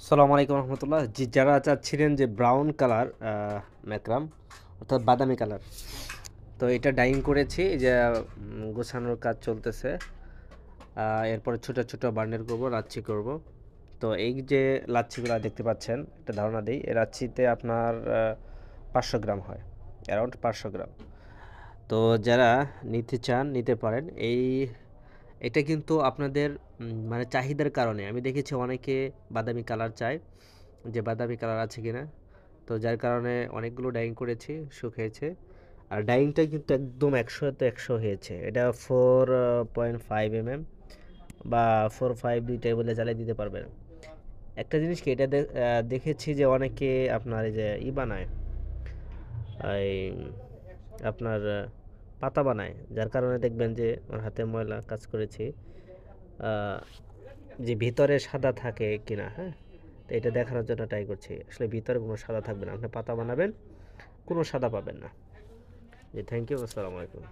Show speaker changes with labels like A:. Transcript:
A: সালামু আলাইকুম রহমতুল্লাহ। জি, যারা চাচ্ছিলেন যে ব্রাউন কালার ম্যাকরাম অর্থাৎ বাদামি কালার, তো এটা ডাইং করেছি। এই যে গোছানোর কাজ চলতেছে। এরপরে ছোট ছোট বান্ডেল করব, লাচ্ছি করব। তো এই যে লাচ্ছিগুলো দেখতে পাচ্ছেন, একটা ধারণা দিই, এই লাচ্ছিতে আপনার 500 গ্রাম হয়, অ্যারাউন্ড 500 গ্রাম। তো যারা নিতে চান নিতে পারেন। এটা কিন্তু আপনাদের মানে চাহিদার কারণে আমি দেখেছি অনেকে বাদামি কালার চায়, যে বাদামি কালার আছে কিনা। তো যার কারণে অনেকগুলো ডাইং করেছি, শুকিয়েছে। আর ডাইংটা কিন্তু একদম 100-তে 100 হয়েছে। এটা 4.5 mm বা 4.5 দুইটাই বলে জ্বালিয়ে দিতে পারবেন। একটা জিনিস কি, এটা দেখেছি যে অনেকে আপনার এই যে বানায়, এই আপনার পাতা বানায়, যার কারণে দেখবেন যে আমার হাতে ময়লা কাজ করেছি, আহ, যে ভিতরে সাদা থাকে কিনা। হ্যাঁ, তো এটা দেখানোর জন্য ট্রাই করছি। আসলে ভিতরে কোনো সাদা থাকবে না, আপনি পাতা বানাবেন, কোনো সাদা পাবেন না। জি, থ্যাংক ইউ, আসসালামু আলাইকুম।